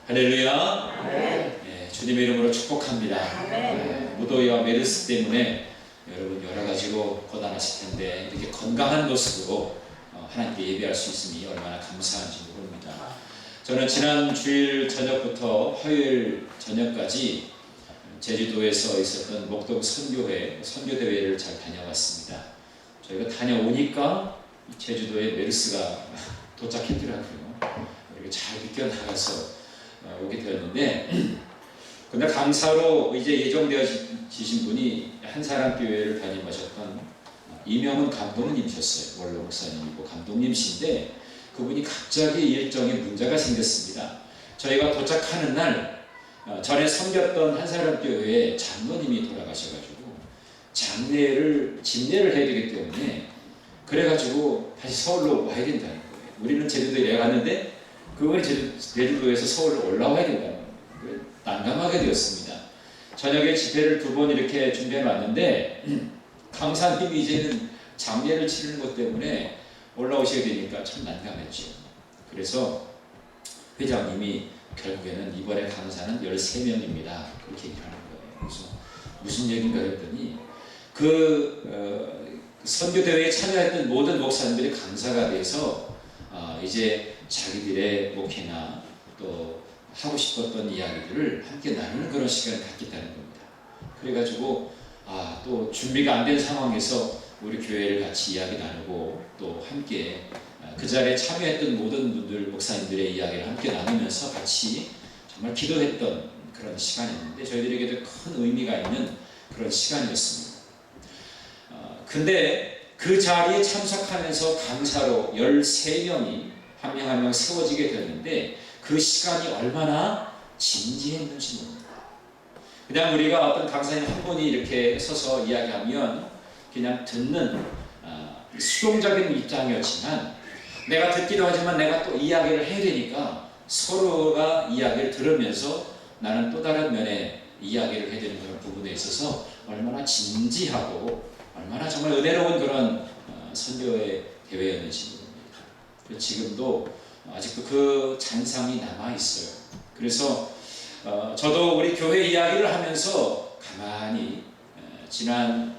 할렐루야. 네, 주님의 이름으로 축복합니다. 네, 무더위와 메르스 때문에 여러분 여러 가지로 고단하실 텐데 이렇게 건강한 모습으로 하나님께 예배할 수 있으니 얼마나 감사한지 모릅니다. 저는 지난 주일 저녁부터 화요일 저녁까지 제주도에서 있었던 목동 선교대회를 잘 다녀왔습니다. 저희가 다녀오니까 제주도에 메르스가 도착했더라고요. 이렇게 잘 비껴나가서 오게 되었는데, 근데 강사로 이제 예정되어지신 분이 한사랑교회를 담임하셨던 이명훈 감독님이셨어요. 원로 목사님이고 감독님이신데 그분이 갑자기 일정에 문제가 생겼습니다. 저희가 도착하는 날 전에 섬겼던 한사랑교회에 장로님이 돌아가셔가지고 집례를 해야 되기 때문에 그래가지고 다시 서울로 와야 된다는 거예요. 우리는 제주도에 내려갔는데 그분이 제주도에서 서울로 올라와야 된다는 거예요. 난감하게 되었습니다. 저녁에 집회를 2번 이렇게 준비해 놨는데 강사님이 이제는 장례를 치르는 것 때문에 올라오셔야 되니까 참 난감했죠. 그래서 회장님이 결국에는 이번에 강사는 13명입니다. 그렇게 얘기하는 거예요. 그래서 무슨 얘기인가 했더니 선교대회에 참여했던 모든 목사님들이 강사가 돼서 이제 자기들의 목회나 또 하고 싶었던 이야기들을 함께 나누는 그런 시간을 갖겠다는 겁니다. 그래가지고 또 준비가 안 된 상황에서 우리 교회를 같이 이야기 나누고 또 함께 그 자리에 참여했던 모든 분들 목사님들의 이야기를 함께 나누면서 같이 정말 기도했던 그런 시간이었는데 저희들에게도 큰 의미가 있는 그런 시간이었습니다. 근데 그 자리에 참석하면서 강사로 13명이 한 명 한 명 세워지게 되었는데 그 시간이 얼마나 진지했는지 모릅니다. 그냥 우리가 어떤 강사님 한 분이 이렇게 서서 이야기하면 그냥 듣는 수동적인 입장이었지만 내가 듣기도 하지만 내가 또 이야기를 해야 되니까 서로가 이야기를 들으면서 나는 또 다른 면의 이야기를 해야 되는 그런 부분에 있어서 얼마나 진지하고 얼마나 정말 은혜로운 그런 선교의 대회였는지 모릅니다. 지금도 아직도 그 잔상이 남아있어요. 그래서 저도 우리 교회 이야기를 하면서 가만히 지난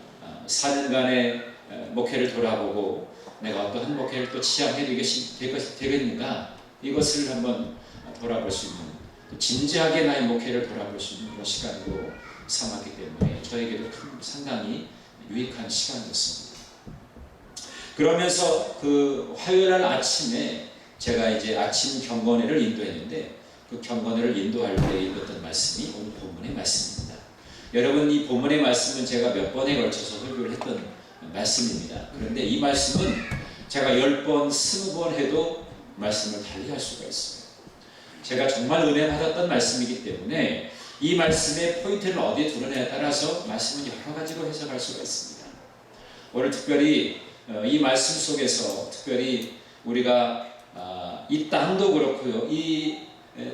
4년간의 목회를 돌아보고 내가 어떤 한 목회를 또 취하게 되겠는가 이것을 한번 돌아볼 수 있는 진지하게 나의 목회를 돌아볼 수 있는 그런 시간으로 삼았기 때문에 저에게도 상당히 유익한 시간이었습니다. 그러면서 그 화요일날 아침에 제가 이제 아침 경건회를 인도했는데 그 경건회를 인도할 때 읽었던 말씀이 오늘 본문의 말씀입니다. 여러분 이 본문의 말씀은 제가 몇 번에 걸쳐서 설교를 했던 말씀입니다. 그런데 이 말씀은 제가 10번, 20번 해도 말씀을 달리할 수가 있어요. 제가 정말 은혜 받았던 말씀이기 때문에 이 말씀의 포인트를 어디에 두느냐에 따라서 말씀은 여러 가지로 해석할 수가 있습니다. 오늘 특별히 이 말씀 속에서 특별히 우리가 이 땅도 그렇고요. 이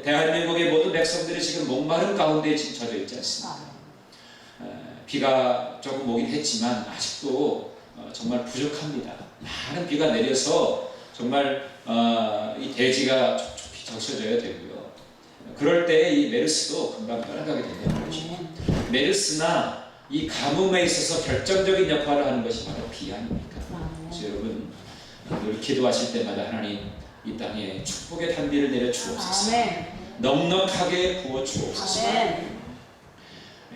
대한민국의 모든 백성들이 지금 목마른 가운데 젖어 있지 않습니까? 비가 조금 오긴 했지만 아직도 정말 부족합니다. 많은 비가 내려서 정말 이 대지가 촉촉히 적셔져야 되고요. 그럴 때 이 메르스도 금방 떠나가게 된다는 거죠. 메르스나 이 가뭄에 있어서 결정적인 역할을 하는 것이 바로 비 아닙니까? 그래서 여러분 늘 기도하실 때마다 하나님 이 땅에 축복의 단비를 내려 주옵소서. 넉넉하게 부어 주옵소서.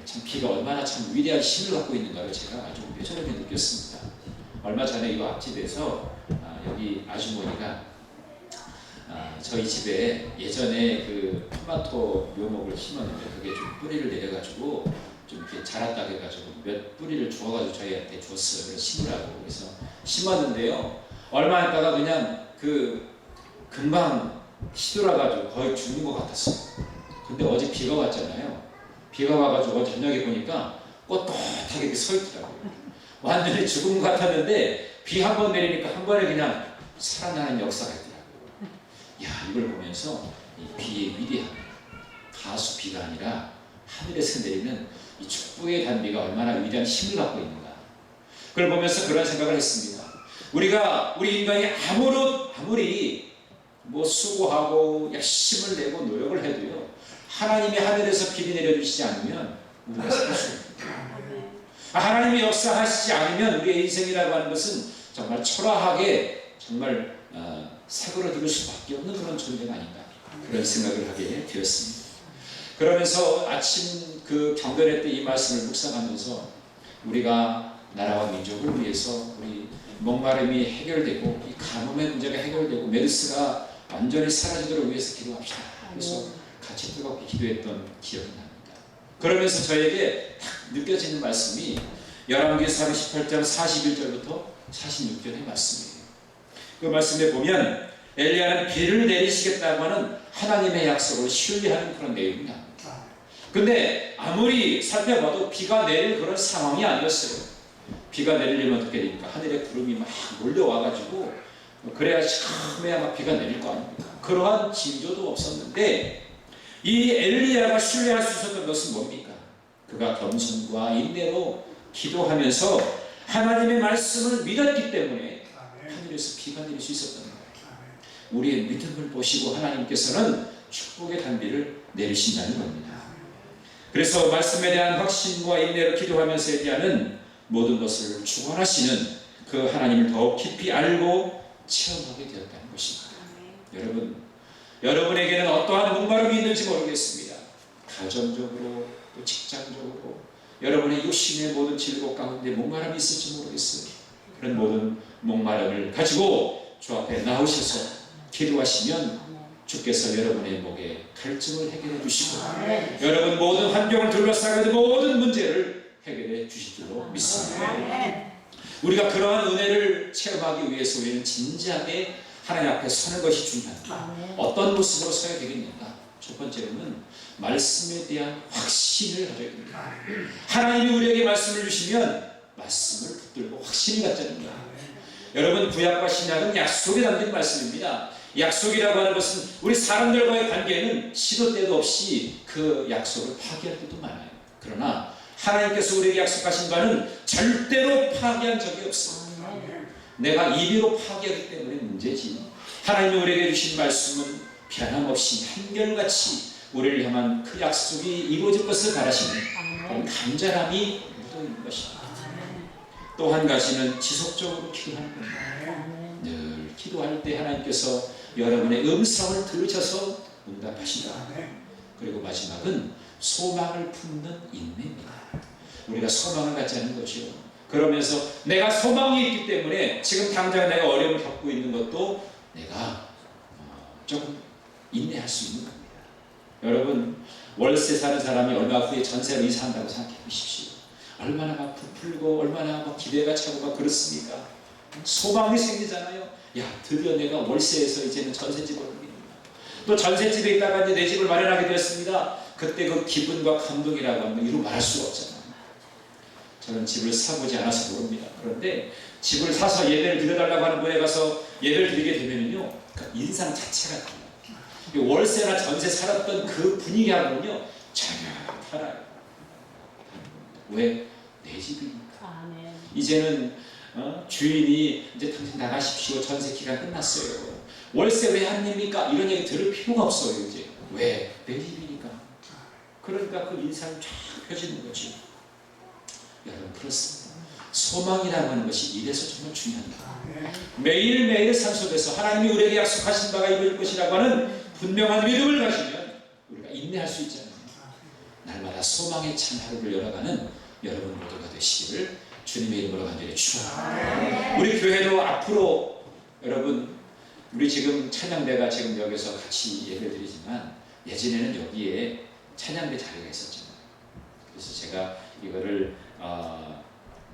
참 비가 얼마나 참 위대한 힘을 갖고 있는가를 제가 아주 뼈저리게 느꼈습니다. 얼마 전에 이거 앞집에서 여기 아주머니가 저희 집에 예전에 그 토마토 묘목을 심었는데 그게 좀 뿌리를 내려가지고 좀 이렇게 자랐다 해가지고 몇 뿌리를 주워가지고 저희한테 줬어요. 그래서 심으라고. 그래서 심었는데요. 얼마 있다가 그냥 금방 시들어가지고 거의 죽는 것 같았어요. 근데 어제 비가 왔잖아요. 비가 와가지고 저녁에 보니까 꼿꼿하게 이렇게 서 있더라고요. 완전히 죽은 것 같았는데 비 한 번 내리니까 한 번에 그냥 살아나는 역사가 있더라고요. 이걸 보면서 이 비의 위대함, 가수 비가 아니라 하늘에서 내리는 이 축복의 단비가 얼마나 위대한 힘을 갖고 있는가. 그걸 보면서 그런 생각을 했습니다. 우리 인간이 아무리 뭐 수고하고 열심을 내고 노력을 해도요, 하나님이 하늘에서 비비 내려주시지 않으면 우리가 살 수 없습니다. 하나님이 역사하시지 않으면 우리의 인생이라고 하는 것은 정말 초라하게 정말 사그러들 수밖에 없는 그런 존재가 아닌가, 그런 생각을 하게 되었습니다. 그러면서 아침 그 경건회 때 이 말씀을 묵상하면서 우리가 나라와 민족을 위해서 우리 목마름이 해결되고 이 가뭄의 문제가 해결되고 메르스가 완전히 사라지도록 위해서 기도합시다. 그래서 같이 뜨겁게 기도했던 기억이 납니다. 그러면서 저에게 딱 느껴지는 말씀이 열왕기상 18장 41절부터 46절의 말씀이에요. 그 말씀에 보면 엘리야는 비를 내리시겠다고 하는 하나님의 약속을 신뢰하는 그런 내용이 나옵니다. 근데 아무리 살펴봐도 비가 내릴 그런 상황이 아니었어요. 비가 내리려면 어떻게 됩니까? 하늘에 구름이 막 몰려와가지고 그래야 처음에야 막 비가 내릴 거 아닙니까? 그러한 징조도 없었는데 이 엘리야가 신뢰할 수 있었던 것은 뭡니까? 그가 겸손과 인내로 기도하면서 하나님의 말씀을 믿었기 때문에 하늘에서 비가 내릴 수 있었던 거예요. 우리의 믿음을 보시고 하나님께서는 축복의 단비를 내리신다는 겁니다. 그래서 말씀에 대한 확신과 인내로 기도하면서 엘리야는 모든 것을 주관하시는 그 하나님을 더욱 깊이 알고 체험하게 되었다는 것입니다. 여러분에게는 어떠한 목마름이 있는지 모르겠습니다. 가정적으로 또 직장적으로 여러분의 육신의 모든 질곡 가운데 목마름이 있을지 모르겠어요. 그런 모든 목마름을 가지고 주 앞에 나오셔서 기도하시면 주께서 여러분의 목에 갈증을 해결해 주시고 여러분 모든 환경을 둘러싸고 모든 문제를 해결해 주실 줄로 믿습니다. 우리가 그러한 은혜를 체험하기 위해서 우리는 진지하게 하나님 앞에 서는 것이 중요합니다. 어떤 모습으로 서야 되겠는가? 첫 번째로는 말씀에 대한 확신을 가져야 됩니다. 하나님이 우리에게 말씀을 주시면 말씀을 붙들고 확신이 갖자는 거예요. 여러분 구약과 신약은 약속에 담긴 말씀입니다. 약속이라고 하는 것은 우리 사람들과의 관계는 시도 때도 없이 그 약속을 파기할 때도 많아요. 그러나 하나님께서 우리에게 약속하신 바는 절대로 파기한 적이 없어요. 내가 임의로 파기하기 때문에 문제지, 하나님이 우리에게 주신 말씀은 변함없이 한결같이 우리를 향한 그 약속이 이루어질 것을 바라시는 그런 간절함이 묻어있는 것입니다. 또 한 가지는 지속적으로 기도하는 겁니다. 늘 기도할 때 하나님께서 여러분의 음성을 들으셔서 응답하신다. 그리고 마지막은 소망을 품는 인내입니다. 우리가 소망을 갖지 않는 것이요. 그러면서 내가 소망이 있기 때문에 지금 당장 내가 어려움을 겪고 있는 것도 내가 조금 인내할 수 있는 겁니다. 여러분 월세 사는 사람이 얼마 후에 전세로 이사한다고 생각해 보십시오. 얼마나 막 부풀고 얼마나 막 기대가 차고 막 그렇습니까? 소망이 생기잖아요. 야, 드디어 내가 월세에서 이제는 전세집을 옮기는구나. 또 전세집에 있다가 이제 내 집을 마련하게 되었습니다. 그때 그 기분과 감동이라고 하면 이루 말할 수가 없잖아요. 저는 집을 사보지 않아서 모릅니다. 그런데 집을 사서 예배를 드려달라고 하는 곳에 가서 예배를 드리게 되면요, 그 인상 자체가 달라요. 월세나 전세 살았던 그 분위기하고는요 전혀 달라요. 왜? 내 집이니까. 이제는 주인이 이제 당신 나가십시오. 전세 기간 끝났어요. 월세 왜 합니까? 이런 얘기 들을 필요가 없어요. 이제 왜? 내 집이니까. 그러니까 그 인상이 쫙 펴지는 거죠. 여러분 그렇습니다. 소망이라고 하는 것이 이래서 정말 중요합니다. 매일매일 삶 속에서 하나님이 우리에게 약속하신 바가 이루어질 것이라고 하는 분명한 믿음을 가지면 우리가 인내할 수 있잖아요. 날마다 소망의 찬 하루를 열어가는 여러분 모두가 되시기를 주님의 이름으로 간절히 축원합니다. 우리 교회도 앞으로 여러분 우리 지금 찬양대가 지금 여기서 같이 예배를 드리지만 예전에는 여기에 찬양대 자리가 있었잖아요. 그래서 제가 이거를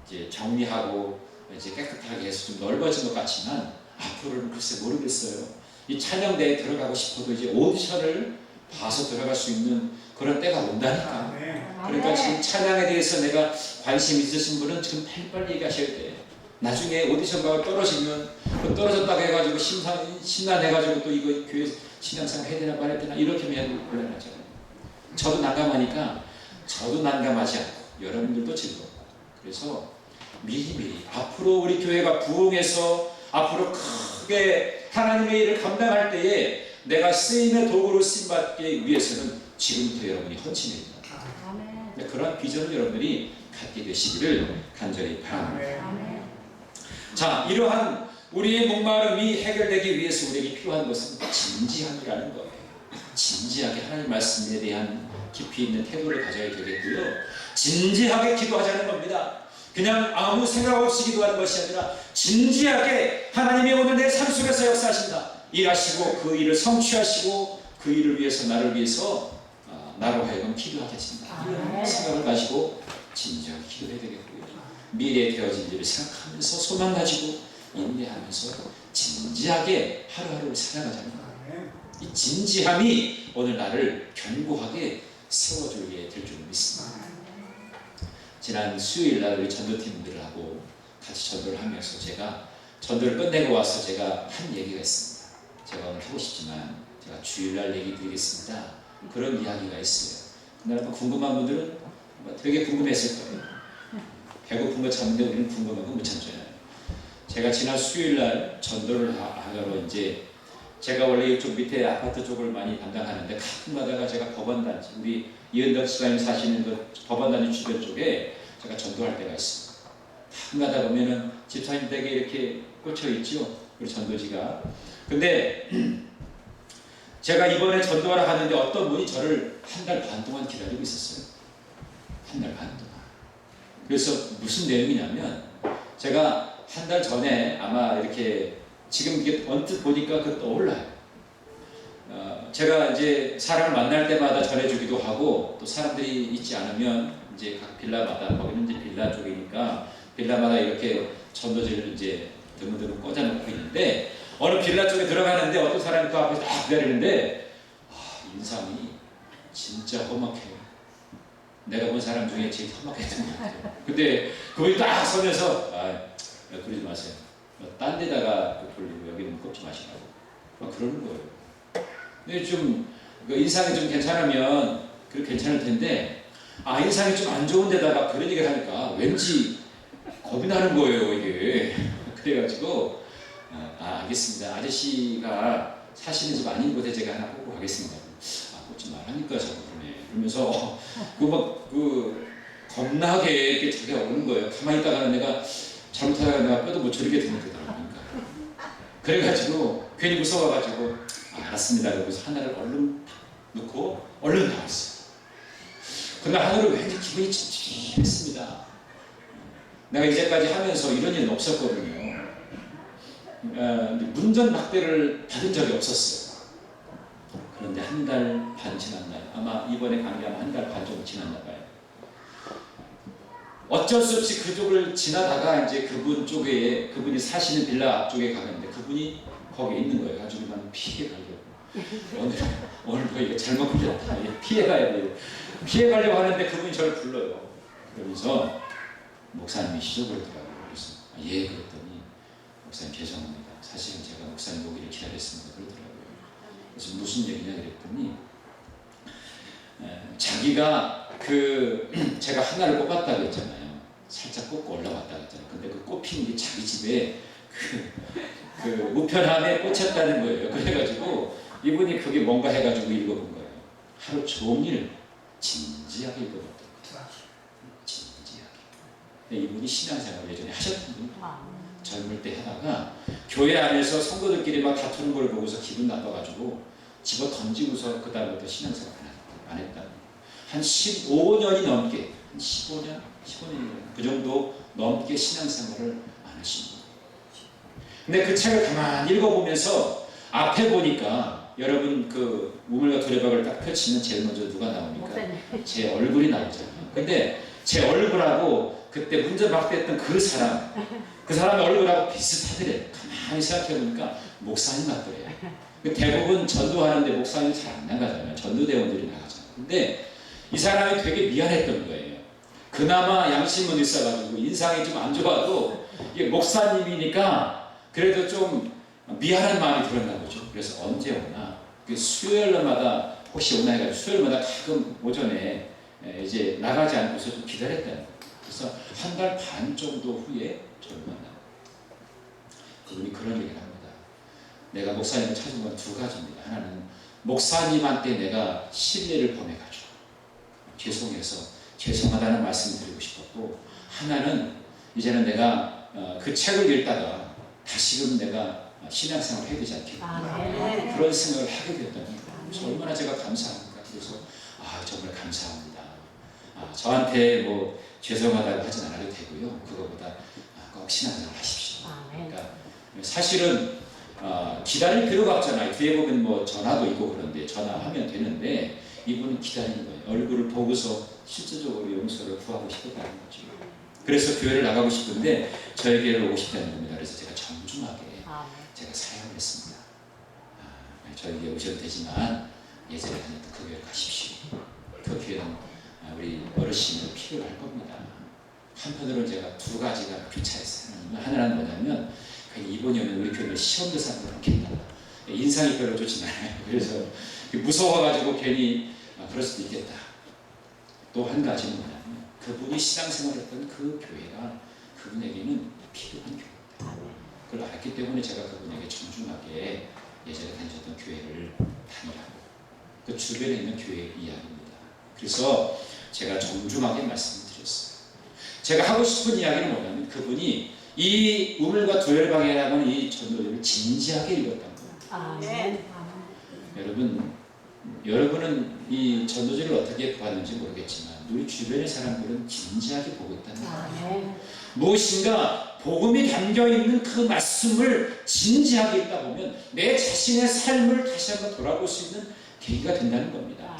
이제 정리하고 이제 깨끗하게 해서 좀 넓어진 것 같지만 앞으로는 글쎄 모르겠어요. 이 찬양대에 들어가고 싶어도 이제 오디션을 봐서 들어갈 수 있는 그런 때가 온다니까. 그러니까 지금 찬양에 대해서 내가 관심 있으신 분은 지금 빨리 얘기하셔야 돼. 나중에 오디션 가고 떨어지면 그 떨어졌다고 해가지고 심란해가지고 또 이거 교회 신앙생활 해야 되나 말아야 되나 이렇게 하면 곤란하잖아요. 저도 난감하니까 저도 난감하지 않고 여러분들도 즐겁고 그래서 미리미리 앞으로 우리 교회가 부흥해서 앞으로 크게 하나님의 일을 감당할 때에 내가 쓰임의 도구로 쓰임받기 위해서는 지금부터 여러분이 헌신해야 됩니다. 그러한 비전을 여러분들이 갖게 되시기를 간절히 바랍니다. 자, 이러한 우리의 목마름이 해결되기 위해서 우리에게 필요한 것은 진지함이라는 거예요. 진지하게 하나님 말씀에 대한 깊이 있는 태도를 가져야 되겠고요. 진지하게 기도하자는 겁니다. 그냥 아무 생각 없이 기도하는 것이 아니라 진지하게 하나님이 오늘 내 삶 속에서 역사하신다. 일하시고 그 일을 성취하시고 그 일을 위해서 나를 위해서 나로 하여금 기도하게 하신다. 이런 생각을 가지고 진지하게 기도해야 되겠고요. 미래에 되어질 일을 생각하면서 소망 가지고 인내하면서 진지하게 하루하루를 살아가자는 거예요. 이 진지함이 오늘 나를 견고하게 세워주게 될 줄 믿습니다. 지난 수요일 날 우리 전도팀들하고 같이 전도를 하면서 제가 전도를 끝내고 와서 제가 한 얘기가 있습니다. 제가 오늘 하고 싶지만 제가 주일날 얘기 드리겠습니다. 그런 이야기가 있어요. 그날 궁금한 분들은 되게 궁금했을 거예요. 배고픈 거 참는데 우리는 궁금한 거 못 참잖아요. 제가 지난 수요일날 전도를 하러 이제 제가 원래 이쪽 밑에 아파트 쪽을 많이 담당하는데 가끔 가다가 제가 법원단지 우리 이은덕 수사님 사시는 그 법원단지 주변 쪽에 제가 전도할 때가 있습니다. 가끔 가다 보면은 집사님 댁에 이렇게 꽂혀 있죠. 우리 전도지가. 근데 제가 이번에 전도하러 가는데 어떤 분이 저를 한 달 반 동안 기다리고 있었어요. 한 달 반 동안. 그래서 무슨 내용이냐면 제가 한 달 전에 아마 이렇게 지금 이게 언뜻 보니까 그 떠올라요. 제가 이제 사람을 만날 때마다 전해주기도 하고 또 사람들이 있지 않으면 이제 각 빌라마다 거기는 이제 빌라 쪽이니까 빌라마다 이렇게 전도지를 이제 드문드문 꽂아놓고 있는데 어느 빌라 쪽에 들어가는데 어떤 사람이 그 앞에서 딱 기다리는데 인상이 진짜 험악해요. 내가 본 사람 중에 제일 험악했던 것 같아요. 근데 그분이 딱 서면서 그러지 마세요. 딴 데다가 돌리고 여기는 꼽지 마시라고 막 그러는 거예요. 근데 좀 인상이 좀 괜찮으면 그래 괜찮을 텐데 인상이 좀 안 좋은 데다가 그런 얘기를 하니까 왠지 겁이 나는 거예요 이게. 그래가지고 알겠습니다. 아저씨가 사시는 집 아닌 곳에 제가 하나 꽂고 가겠습니다. 꽂지 말라니까 자꾸 그러네. 그러면서 겁나게 이렇게 자기가 오는 거예요. 가만히 있다가는 내가 잘못하다가 내가 뼈도 못 저리게 되는 거더라고요. 그래가지고 괜히 무서워가지고 알았습니다. 그러고서 하나를 얼른 넣고 얼른 나왔어요. 그날 하루를 왠지 기분이 찜찜했습니다. 내가 이제까지 하면서 이런 일은 없었거든요. 문전박대를 받은 적이 없었어요. 그런데 한 달 반 지났나요? 아마 이번에 관계하면 한 달 반 정도 지났나 봐요. 어쩔 수 없이 그쪽을 지나다가 이제 그분 쪽에 그분이 사시는 빌라 앞쪽에 가는데 그분이 거기 있는 거예요. 가지고 난 피해 가려고 오늘 뭐 이거 잘못 걸렸다. 피해 가야 돼요. 피해 가려고 하는데 그분이 저를 불러요. 그러면서 목사님이시죠? 그러더라고요. 그래서 예 그랬더니 목사님 죄송합니다. 사실은 제가 목사님 오기를 기다렸습니다. 그러더라고요. 그래서 무슨 얘기냐 그랬더니 자기가 제가 하나를 꼽았다고 했잖아요. 살짝 꽂고 올라왔다고 했잖아요. 근데 그 꼽힌 게 자기 집에 우편함에 꽂혔다는 거예요. 그래가지고 이분이 그게 뭔가 해가지고 읽어본 거예요. 하루 종일 진지하게 읽어봤다고. 진지하게. 근데 이분이 신앙생활을 예전에 하셨던 분이에요. 젊을 때 하다가 교회 안에서 성도들끼리 막 다투는 걸 보고서 기분 나빠가지고 집어 던지고서 그 다음부터 신앙생활 안 했다. 한 15년이 넘게 15년 그 정도 넘게 신앙생활을 안 하신 거예요. 근데 그 책을 가만히 읽어보면서 앞에 보니까 여러분 그 우물과 두레박을 딱 펼치면 제일 먼저 누가 나옵니까? 제 얼굴이 나오잖아요. 근데 제 얼굴하고 그때 문전박대했던 그 사람의 얼굴하고 비슷하더래요. 가만히 생각해보니까 목사님 같더래요. 대부분 전도하는데 목사님이 잘 안 나가잖아요. 전도대원들이 나가잖아요. 근데 이 사람이 되게 미안했던 거예요. 그나마 양심은 있어가지고 인상이 좀 안 좋아도 이게 목사님이니까 그래도 좀 미안한 마음이 들었나 보죠. 그래서 언제 오나 수요일마다 혹시 오나 해가지고 수요일마다 가끔 오전에 이제 나가지 않고서 좀 기다렸다는 거예요. 그래서 한 달 반 정도 후에 저를 만나요. 그분이 그런 얘기를 합니다. 내가 목사님을 찾은 건 두 가지입니다. 하나는 목사님한테 내가 신뢰를 범해가지고 죄송해서 죄송하다는 말씀을 드리고 싶었고, 하나는 이제는 내가 그 책을 읽다가 다시금 내가 신앙생활을 해야 되지 않겠나, 그런 생각을 하게 되었다니 얼마나 제가 감사합니까. 그래서 정말 감사합니다. 저한테 뭐 죄송하다고 하진 않아도 되고요. 그거보다 꼭 신앙생활 하십시오. 그러니까 사실은 기다릴 필요가 없잖아요. 뒤에 보면 뭐 전화도 있고 그런데 전화하면 되는데, 이분은 기다리는 거예요. 얼굴을 보고서 실질적으로 용서를 구하고 싶었다는 거죠. 그래서 교회를 나가고 싶은데 저에게로 오고 싶다는 겁니다. 그래서 제가 정중하게 제가 사양을 했습니다. 저에게 오셔도 되지만 예전에 다녔던 그 교회를 가십시오. 그 교회는 우리 어르신으로 필요할 겁니다. 한편으로는 제가 두 가지가 교차했어요. 하나는 뭐냐면, 이번이 오면 우리 교회를 시험 대상으로 놓겠다. 인상이 별로 좋진 않아요. 그래서 무서워가지고 괜히 그럴 수도 있겠다. 또 한 가지는 뭐냐면, 그분이 신앙생활했던 그 교회가 그분에게는 필요한 교회입니다. 그걸 알기 때문에 제가 그분에게 정중하게 예전에 다니셨던 교회를 다니라고, 그 주변에 있는 교회 이야기입니다. 그래서 제가 정중하게 말씀을 드렸어요. 제가 하고 싶은 이야기는 뭐냐면, 그분이 이 우물과 두열방해라는 이 전도를 진지하게 읽었다는 거예요. 여러분은 이 전도지를 어떻게 보았는지 모르겠지만 우리 주변의 사람들은 진지하게 보고 있다는 거예요. 무엇인가 복음이 담겨있는 그 말씀을 진지하게 읽다 보면 내 자신의 삶을 다시 한번 돌아볼 수 있는 계기가 된다는 겁니다.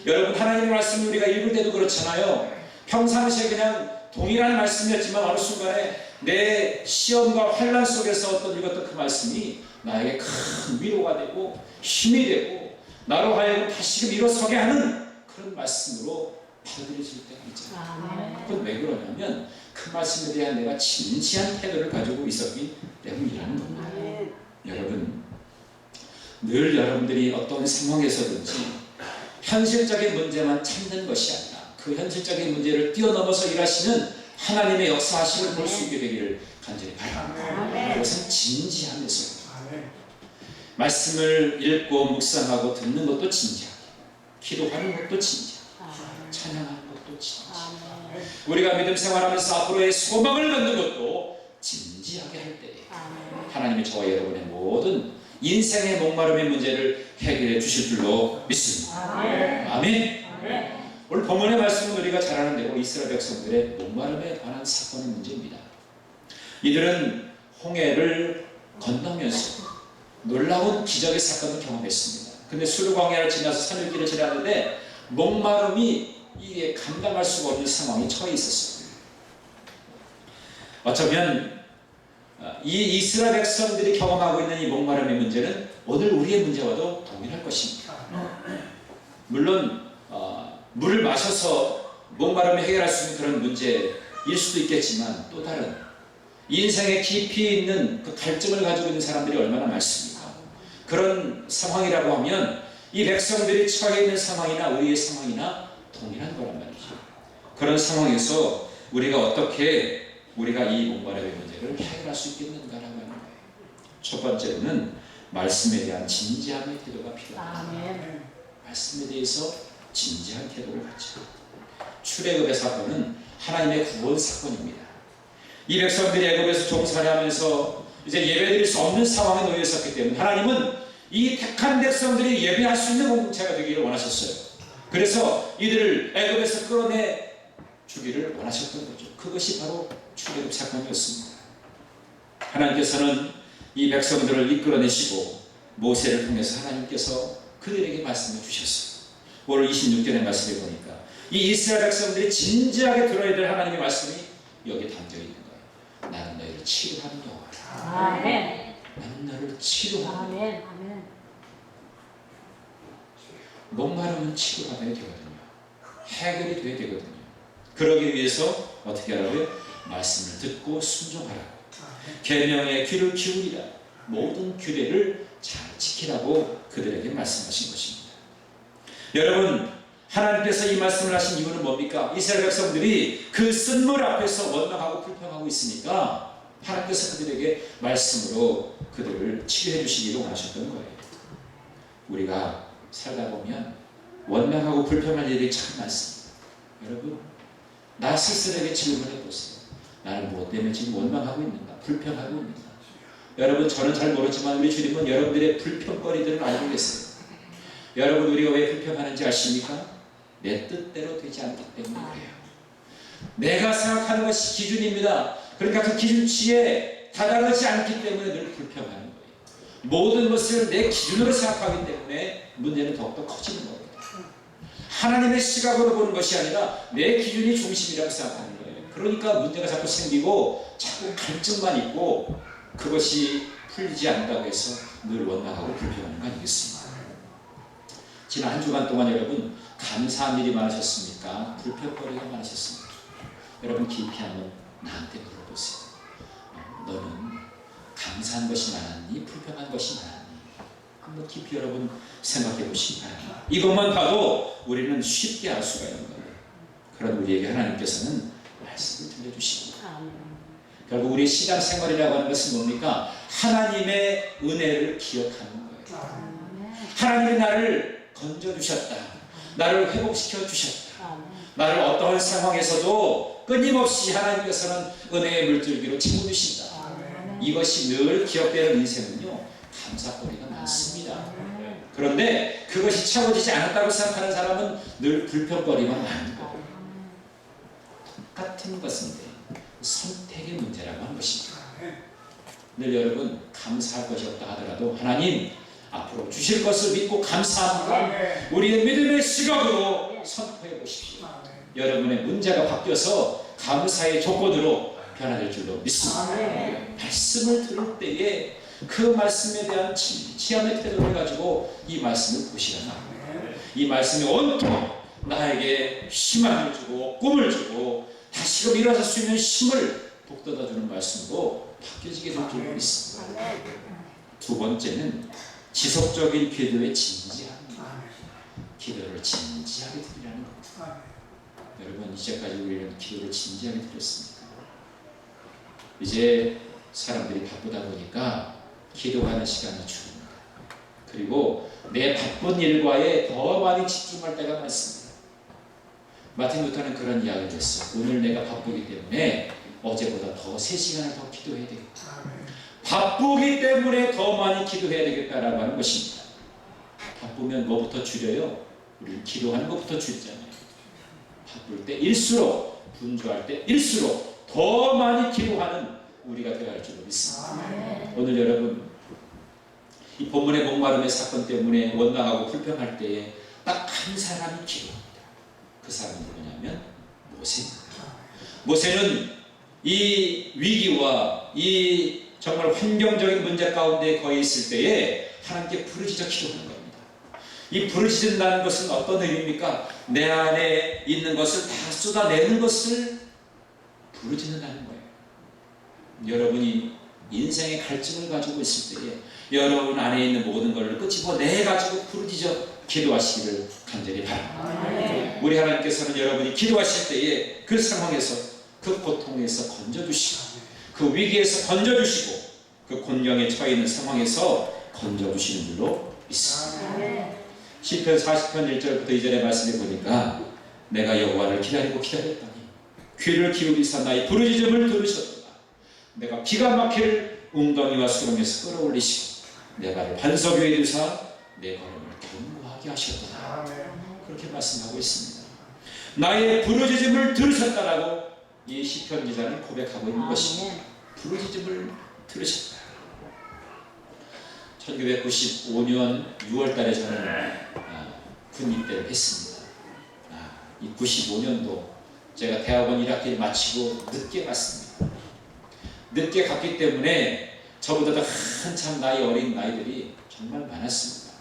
여러분, 하나님의 말씀을 우리가 읽을 때도 그렇잖아요. 평상시에 그냥 동일한 말씀이었지만 어느 순간에 내 시험과 환난 속에서 읽었던 그 말씀이 나에게 큰 위로가 되고 힘이 되고 나로 하여금 다시금 일어서게 하는 그런 말씀으로 받아들여질 때가 있잖아요. 그건 왜 그러냐면 그 말씀에 대한 내가 진지한 태도를 가지고 있었기 때문이라는 겁니다. 여러분, 늘 여러분들이 어떤 상황에서든지 현실적인 문제만 찾는 것이 아니라 그 현실적인 문제를 뛰어넘어서 일하시는 하나님의 역사하심을 볼 수 있게 되기를 간절히 바랍니다. 그것은 진지함에서 말씀을 읽고 묵상하고 듣는 것도 진지하게, 기도하는 것도 진지하게, 찬양하는 것도 진지하게, 우리가 믿음 생활하면서 앞으로의 소망을 갖는 것도 진지하게 할 때에 하나님이 저와 여러분의 모든 인생의 목마름의 문제를 해결해 주실 줄로 믿습니다. 아멘. 오늘 본문의 말씀은 우리가 잘 아는 대로 이스라엘 백성들의 목마름에 관한 사건의 문제입니다. 이들은 홍해를 건너면서 놀라운 기적의 사건을 경험했습니다. 근데 수르 광야를 지나서 3일길을 지나는데 목마름이 이게 감당할 수가 없는 상황에 처해 있었어요. 어쩌면 이 이스라엘 백성들이 경험하고 있는 이 목마름의 문제는 오늘 우리의 문제와도 동일할 것입니다. 물론 물을 마셔서 목마름을 해결할 수 있는 그런 문제일 수도 있겠지만, 또 다른 인생에 깊이 있는 그 갈증을 가지고 있는 사람들이 얼마나 많습니까? 그런 상황이라고 하면 이 백성들이 처해 있는 상황이나 우리의 상황이나 동일한 거란 말이죠. 그런 상황에서 우리가 어떻게 우리가 이 목마름의 문제를 해결할 수 있겠는가라고 하는 거예요. 첫 번째는 말씀에 대한 진지함의 태도가 필요합니다. 말씀에 대해서 진지한 태도를 갖죠. 출애굽의 사건은 하나님의 구원 사건입니다. 이 백성들이 애굽에서 종살이하면서 이제 예배드릴 수 없는 상황에 놓여 있었기 때문에 하나님은 이 택한 백성들이 예배할 수 있는 공동체가 되기를 원하셨어요. 그래서 이들을 애굽에서 끌어내 주기를 원하셨던 거죠. 그것이 바로 출애굽 사건이었습니다. 하나님께서는 이 백성들을 이끌어내시고 모세를 통해서 하나님께서 그들에게 말씀해 주셨어요. 오늘 26절의 말씀에 보니까 이 이스라엘 백성들이 진지하게 들어야 될 하나님의 말씀이 여기에 담겨 있는 거예요. 나는 너희를 치료하는 여호와라. 아멘. 나는 너를 치료하는 여호와라. 아멘. 목마름은 치료받아야 되거든요. 해결이 돼야 되거든요. 그러기 위해서 어떻게 하라고요? 말씀을 듣고 순종하라고, 계명의 귀를 기울이라, 모든 규례를 잘 지키라고 그들에게 말씀하신 것입니다. 여러분, 하나님께서 이 말씀을 하신 이유는 뭡니까? 이스라엘 백성들이 그 쓴물 앞에서 원망하고 불평하고 있으니까 하나님께서 그들에게 말씀으로 그들을 치료해 주시기를 원하셨던 거예요. 우리가 살다 보면 원망하고 불평할 일이 참 많습니다. 여러분, 나 스스로에게 질문해 보세요. 나는 무엇 때문에 지금 원망하고 있는가? 불평하고 있는가? 여러분, 저는 잘 모르지만 우리 주님은 여러분들의 불평거리들을 알고 계세요. 여러분, 우리가 왜 불평하는지 아십니까? 내 뜻대로 되지 않기 때문에 그래요. 내가 생각하는 것이 기준입니다. 그러니까 그 기준치에 다다르지 않기 때문에 늘 불평하는 거예요. 모든 것을 내 기준으로 생각하기 때문에 문제는 더욱더 커지는 겁니다. 하나님의 시각으로 보는 것이 아니라 내 기준이 중심이라고 생각하는 거예요. 그러니까 문제가 자꾸 생기고 자꾸 갈증만 있고 그것이 풀리지 않는다고 해서 늘 원망하고 불평하는 거 아니겠습니까? 지난 한 주간 동안 여러분 감사한 일이 많으셨습니까? 불평거리가 많으셨습니까? 여러분 깊이 한번 나한테 물어보세요. 너는 감사한 것이 많았니? 불평한 것이 많았니? 한번 깊이 여러분 생각해 보시기 바랍니다. 이것만 봐도 우리는 쉽게 알 수가 있는 거예요. 그런 우리에게 하나님께서는 말씀을 들려주십니다. 결국 우리의 신앙 생활이라고 하는 것은 뭡니까? 하나님의 은혜를 기억하는 거예요. 하나님이 나를 건져주셨다. 나를 회복시켜 주셨다. 나를 어떠한 상황에서도 끊임없이 하나님께서는 은혜의 물줄기로 채워주신다. 이것이 늘 기억되는 인생은요, 감사거리가 많습니다. 그런데 그것이 채워지지 않았다고 생각하는 사람은 늘 불평거리만 많은 거예요. 똑같은 것인데 선택의 문제라고 하는 것입니다. 늘 여러분 감사할 것이 없다 하더라도 하나님 앞으로 주실 것을 믿고 감사합니다. 우리의 믿음의 시각으로 선포해 보십시오. 여러분의 문제가 바뀌어서 감사의 조건으로 변화될 줄로 믿습니다. 말씀을 들을 때에 그 말씀에 대한 진지함의 태도를 가지고 이 말씀을 보시라. 이 말씀이 온통 나에게 희망을 주고 꿈을 주고 다시금 일어설 수 있는 힘을 북돋아주는 말씀으로 바뀌어지게 될 줄로 믿습니다. 두 번째는 지속적인 기도의 진지함입니다. 기도를 진지하게 드리라는 겁니다. 여러분, 이제까지 우리는 기도를 진지하게 드렸습니까? 이제 사람들이 바쁘다 보니까 기도하는 시간이 줄입니다. 그리고 내 바쁜 일과에 더 많이 집중할 때가 많습니다. 마틴 루터는 그런 이야기를 했어요. 오늘 내가 바쁘기 때문에 어제보다 더 3시간을 더 기도해야 되겠다. 바쁘기 때문에 더 많이 기도해야 되겠다라고 하는 것입니다. 바쁘면 뭐부터 줄여요? 우리는 기도하는 것부터 줄이잖아요. 바쁠 때일수록, 분주할 때일수록 더 많이 기도하는 우리가 되어야 할 줄로 믿습니다. 오늘 여러분 이 본문의 목마름의 사건 때문에 원망하고 불평할 때에 딱 한 사람이 기도합니다. 그 사람이 누구냐면 모세입니다. 모세는 이 위기와 이 정말 환경적인 문제 가운데 거해 있을 때에 하나님께 부르짖어 기도하는 겁니다. 이 부르짖는다는 것은 어떤 의미입니까? 내 안에 있는 것을 다 쏟아내는 것을 부르짖는다는 거예요. 여러분이 인생의 갈증을 가지고 있을 때에 여러분 안에 있는 모든 것을 끄집어내가지고 부르짖어 기도하시기를 간절히 바랍니다. 우리 하나님께서는 여러분이 기도하실 때에 그 상황에서 그 고통에서 건져주시고 그 위기에서 건져주시고 그 곤경에 처해 있는 상황에서 건져주시는 줄로 믿습니다. 시편 40편 1절부터 2절의 말씀을 보니까 내가 여호와를 기다리고 기다렸더니 귀를 기울이사 나의 부르짖음을 들으셨도다. 내가 기가 막힐 웅덩이와 수렁에서 끌어올리시고 내 발을 반석 위에 두사 내 걸음을 견고하게 하셨도다. 그렇게 말씀하고 있습니다. 나의 부르짖음을 들으셨다라고 이 시편 기자는 고백하고 있는 것입니다. 부르짖음을 들으셨다. 1995년 6월 달에 저는 군 입대를 했습니다. 이 95년도 제가 대학원 1학기를 마치고 늦게 갔습니다. 늦게 갔기 때문에 저보다 한참 나이 어린 나이들이 정말 많았습니다.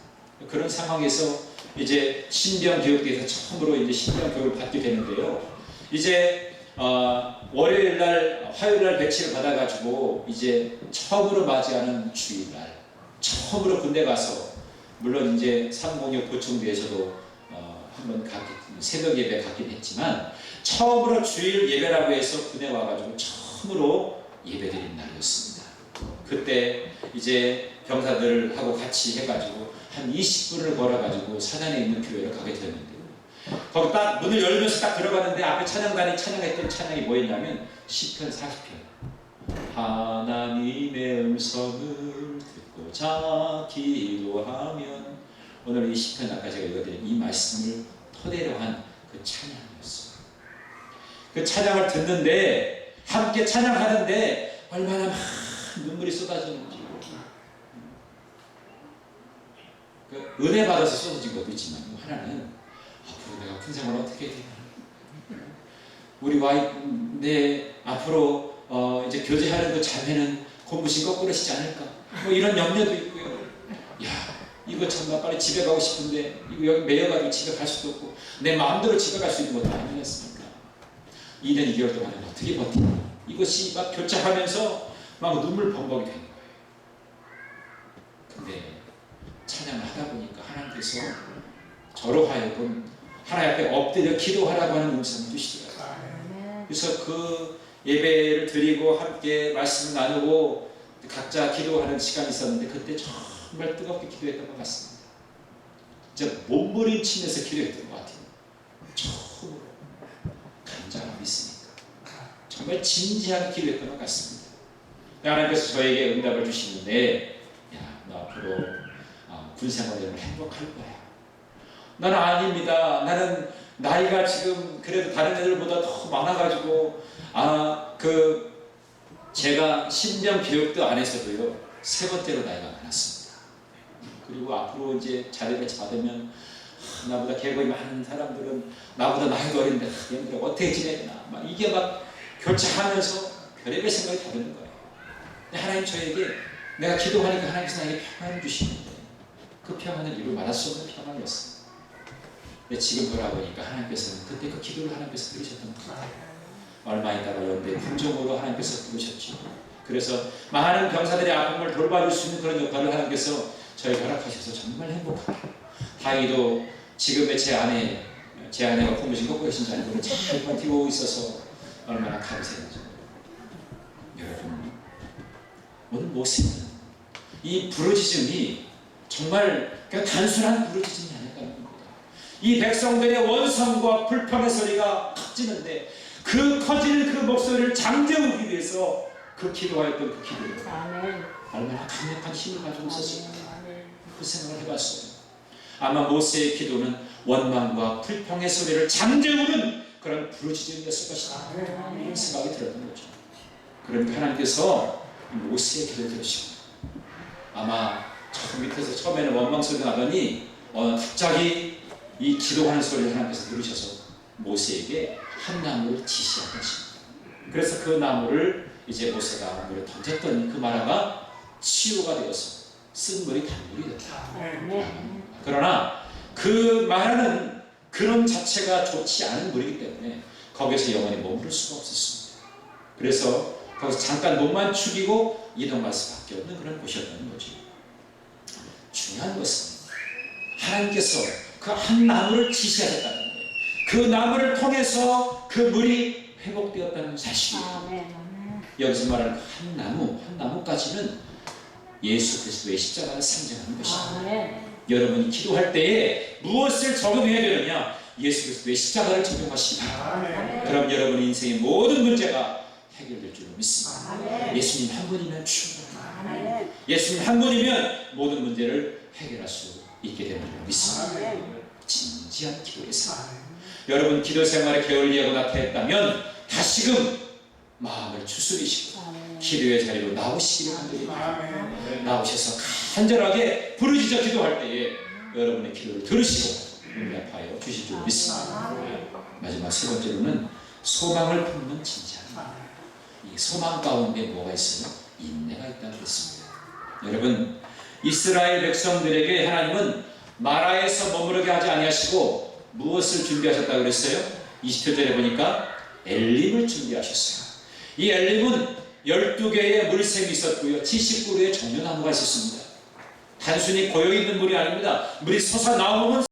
그런 상황에서 이제 신병교육대에서 처음으로 이제 신병교육을 받게 되는데요. 이제 월요일날, 화요일날 배치를 받아가지고 이제 처음으로 맞이하는 주일날, 처음으로 군대 가서 물론 이제 306 보충대에서도 한번 새벽 예배 갔긴 했지만 처음으로 주일 예배라고 해서 군에 와가지고 처음으로 예배드리는 날이었습니다. 그때 이제 병사들하고 같이 해가지고 한 20분을 걸어가지고 사단에 있는 교회를 가게 되었는데요. 거기 딱 문을 열면서 딱 들어가는데 앞에 찬양단이 찬양했던 찬양이 뭐였냐면 시편 40편. 하나님의 음성을 듣고자 기도하면, 오늘 이 시편 아까 제가 읽어드린 이 말씀을 토대로 한 그 찬양이었어요. 그 찬양을 듣는데, 함께 찬양하는데 얼마나 막 눈물이 쏟아지는지. 그 은혜 받아서 쏟아진 것도 있지만 하나는 앞으로 내가 큰 생활을 어떻게 해야 되나, 우리 와이프 내 앞으로 이제 교제하는 그 자매는 공부신 거꾸러지지 않을까, 뭐 이런 염려도 있고요. 야, 이거 정말 빨리 집에 가고 싶은데 이거 여기 매여가지고 집에 갈 수도 없고 내 마음대로 집에 갈 수 있는 것도 아니겠습니까? 2년 2개월 동안 어떻게 버티냐, 이것이 막 교차하면서 막 눈물 범벅이 되는 거예요. 근데 찬양을 하다 보니까 하나님께서 저로 하여금 하나님 앞에 엎드려 기도하라고 하는 음성을 주시더라고요. 그래서 그 예배를 드리고 함께 말씀을 나누고 각자 기도하는 시간이 있었는데, 그때 정말 뜨겁게 기도했던 것 같습니다. 진짜 몸부림치면서 기도했던 것 같아요. 처음으로 간절함이 있으니까 정말 진지하게 기도했던 것 같습니다. 하나님께서 저에게 응답을 주시는데, 야, 너 앞으로 군 생활을 행복할 거야. 나는 아닙니다. 나는 나이가 지금 그래도 다른 애들보다 더 많아가지고 제가 신병 교육도 안 했어도요, 3번째로 나이가 많았습니다. 그리고 앞으로 이제 자리를 받으면 나보다 계급이 많은 사람들은 나보다 나이도 어린데 얘네들 어떻게 지내나, 막 이게 막 교차하면서 별의별 생각이 다 드는 거예요. 근데 하나님 저에게, 내가 기도하니까 하나님께서 나에게 평안을 주시는데 그 평안은 이루 말할 수 없는 평안이었어요. 근데 지금 돌아보니까 하나님께서는 그때 그 기도를 하나님께서 들으셨던 것 같아요. 얼마 있다가 연대 군종으로 하나님께서 부르셨죠. 그래서 많은 병사들의 아픔을 돌봐줄 수 있는 그런 역할을 하나님께서 저에게 허락하셔서 정말 행복하게, 다행히도 지금의 제 아내가 공부신 거꾸러신 자리를 잘 버티고 있어서 얼마나 감사한지. 여러분, 오늘 모세는 이 부르짖음이 정말 그냥 단순한 부르짖음이 아닐까 합니다. 이 백성들의 원성과 불평의 소리가 커지는데, 그 커지는 그 목소리를 잠재우기 위해서 그 기도하였던 그 기도를 얼마나 강력한 힘을 가지고 있었을까, 그 생각을 해봤어요. 아마 모세의 기도는 원망과 불평의 소리를 잠재우는 그런 부르짖음이었을 것이다, 이런 생각이 들었던 거죠. 그러니까 하나님께서 모세의 기도를 들으시고, 아마 저 밑에서 처음에는 원망 소리가 나더니 갑자기 이 기도하는 소리를 하나님께서 들으셔서 모세에게 한 나무를 지시한 것입니다. 그래서 그 나무를 이제 모세가 물에 던졌더니 그 마라가 치유가 되어서 쓴 물이 단물이 됐다. 그러나 그 마라는 그런 자체가 좋지 않은 물이기 때문에 거기서 영원히 머무를 수가 없었습니다. 그래서 거기서 잠깐 몸만 축이고 이동할 수밖에 없는 그런 곳이었다는 거죠. 중요한 것은 하나님께서 그 한 나무를 지시하셨다는 거예요. 그 나무를 통해서 그 물이 회복되었다는 사실이에요. 여기서 말하는 한 나무까지는 예수 그리스도의 십자가를 상징하는 것입니다. 여러분이 기도할 때에 무엇을 적용해야 되느냐? 예수 그리스도의 십자가를 적용하시면 그럼 여러분의 인생의 모든 문제가 해결될 줄로 믿습니다. 예수님 한 분이면 충분합니다. 예수님 한 분이면 모든 문제를 해결할 수 있게 되는 줄로 믿습니다. 진지한 기도에서 여러분 기도 생활에 게을리하고 나타났다면 다시금 마음을 추스리시고 기도의 자리로 나오시기를 간절히 나오셔서 간절하게 부르짖어 기도할 때에 여러분의 기도를 들으시고 응답하여 주실 줄 믿습니다. 마지막 세 번째로는 소망을 품는 진지함. 이 소망 가운데 뭐가 있어요? 인내가 있다는 것입니다. 여러분, 이스라엘 백성들에게 하나님은 마라에서 머무르게 하지 아니하시고 무엇을 준비하셨다고 그랬어요? 20절에 보니까 엘림을 준비하셨어요. 이 엘림은 12개의 물샘이 있었고요, 70그루의 정류나무가 있었습니다. 단순히 고여있는 물이 아닙니다. 물이 솟아나오면